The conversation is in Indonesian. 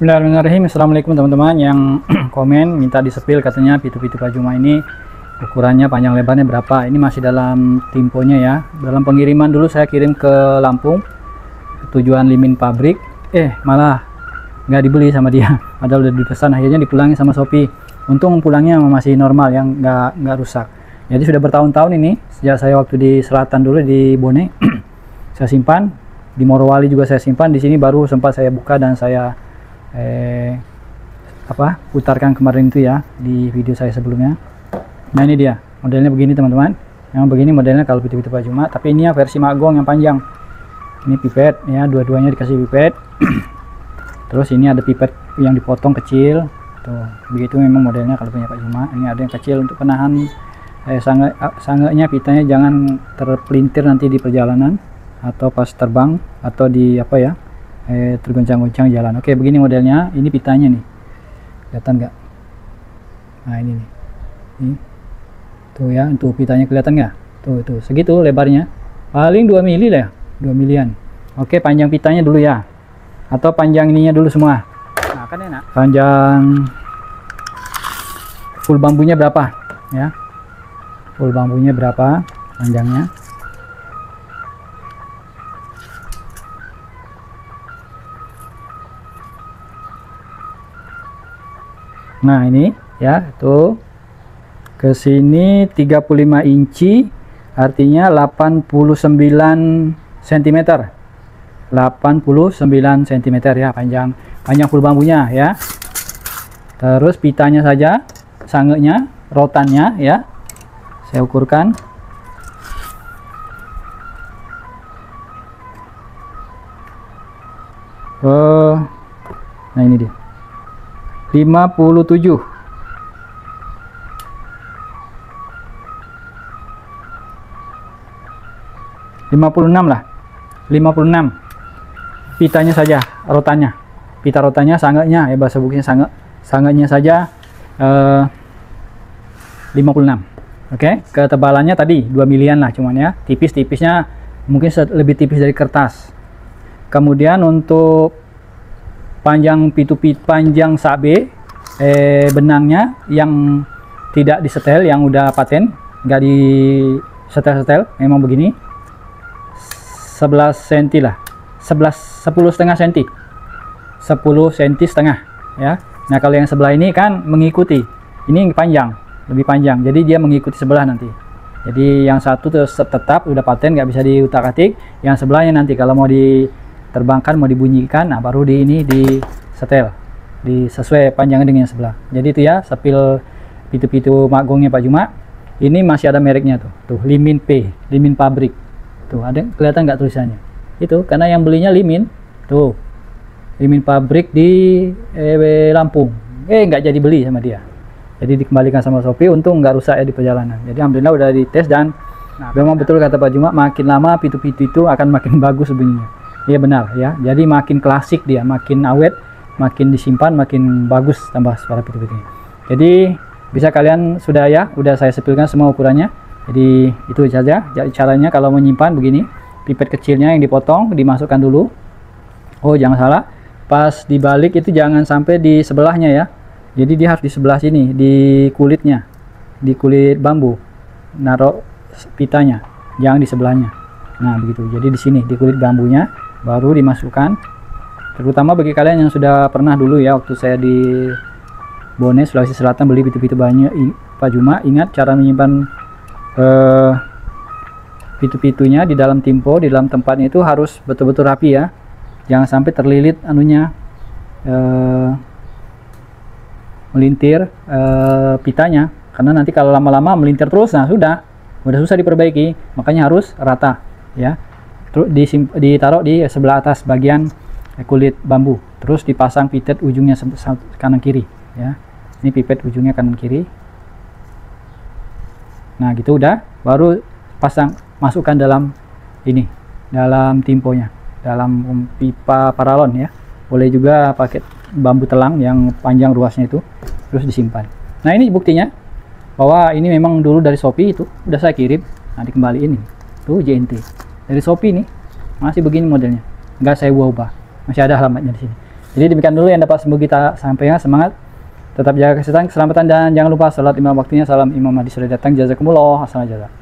Bismillahirrahmanirrahim. Assalamualaikum teman-teman yang komen minta disepil katanya pitu-pitu Pak Juma ini ukurannya panjang lebarnya berapa. Ini masih dalam timponya ya, dalam pengiriman dulu saya kirim ke Lampung tujuan limin pabrik, malah nggak dibeli sama dia padahal udah dipesan, akhirnya dipulangi sama Shopee. Untung pulangnya masih normal, yang nggak rusak. Jadi sudah bertahun-tahun ini sejak saya waktu di selatan dulu di Bone saya simpan, di Morowali juga saya simpan, di sini baru sempat saya buka dan saya putarkan kemarin itu ya di video saya sebelumnya. Nah ini dia modelnya begini teman-teman, yang begini modelnya kalau pitu-pitu Pak Juma, tapi ini ya versi magong yang panjang. Ini pipet ya, dua-duanya dikasih pipet. Terus ini ada pipet yang dipotong kecil tuh, begitu memang modelnya kalau punya Pak Juma. Ini ada yang kecil untuk penahan sangenya, pitanya jangan terpelintir nanti di perjalanan atau pas terbang atau di tergoncang-goncang jalan. Oke, begini modelnya. Ini pitanya nih, kelihatan nggak? Nah ini nih, tuh ya, untuk pitanya kelihatan nggak? Tuh segitu lebarnya, paling 2 mili lah ya, 2 milian. Oke, panjang pitanya dulu ya, atau panjang ininya dulu semua. Nah kan enak, panjang full bambunya berapa ya, full bambunya berapa panjangnya. Nah ini ya, tuh ke sini 35 inci, artinya 89 cm. 89 cm ya panjang full bambunya ya. Terus pitanya saja, sangenya, rotannya ya, saya ukurkan. Nah ini dia, 57. 56 lah, 56 pitanya saja, rotannya, pita rotannya, sangenya ya, bahasa bukunya sangenya saja 56. Oke, ketebalannya tadi 2 milian lah cuman ya, tipis-tipisnya mungkin lebih tipis dari kertas. Kemudian untuk panjang panjang sabe benangnya yang tidak disetel, yang udah paten, nggak di setel, memang begini 11 cm lah, 10,5 cm, 10 cm setengah ya. Nah kalau yang sebelah ini kan mengikuti, ini panjang, lebih panjang, jadi dia mengikuti sebelah nanti. Jadi yang satu tetap udah paten, nggak bisa diutak-atik, yang sebelahnya nanti kalau mau diterbangkan, mau dibunyikan, nah baru di setel, sesuai panjangnya dengan yang sebelah. Jadi itu ya sepil pitu-pitu magongnya Pak Juma. Ini masih ada mereknya tuh Limin P, limin pabrik. Tuh ada, kelihatan nggak tulisannya? Itu karena yang belinya Limin, tuh limin pabrik di Lampung. Nggak jadi beli sama dia, jadi dikembalikan sama Shopee. Untung nggak rusak ya di perjalanan. Jadi alhamdulillah udah dites, dan memang betul kata Pak Juma, makin lama pitu-pitu itu akan makin bagus bunyinya. Iya benar ya, jadi makin klasik dia, makin awet, makin disimpan makin bagus tambah suara pitu-pitunya. Jadi bisa kalian sudah saya sepilkan semua ukurannya. Jadi itu saja caranya kalau menyimpan begini. Pipet kecilnya yang dipotong dimasukkan dulu. Oh jangan salah, pas dibalik itu jangan sampai di sebelahnya ya. Jadi dia harus di sebelah sini, di kulitnya, di kulit bambu, naruh pitanya, jangan di sebelahnya. Nah begitu, jadi di sini di kulit bambunya baru dimasukkan. Terutama bagi kalian yang sudah pernah dulu ya, waktu saya di Bone Sulawesi Selatan beli pitu-pitu banyak Pak Juma, ingat cara menyimpan pitu-pitunya di dalam timpo, di dalam tempatnya itu harus betul-betul rapi ya, jangan sampai terlilit melintir pitanya, karena nanti kalau lama-lama melintir terus, nah udah susah diperbaiki. Makanya harus rata ya, terus ditaruh di sebelah atas bagian kulit bambu, terus dipasang pipet ujungnya kanan kiri ya. Ini pipet ujungnya kanan kiri. Nah gitu udah, baru masukkan dalam ini, dalam timponya, dalam pipa paralon ya. Boleh juga pakai bambu telang yang panjang ruasnya itu, terus disimpan. Nah ini buktinya bahwa ini memang dulu dari Shopee, itu udah saya kirim. Nah dikembaliin ini tuh, JNT dari Shopee nih, masih begini modelnya, nggak saya ubah, masih ada alamatnya di sini. Jadi demikian dulu yang dapat kita sampaikan. Semangat, tetap jaga kesehatan, keselamatan, dan jangan lupa salat 5 waktunya. Salam Imam Mahdi sudah datang. Jazakumullah, hasanah jaza.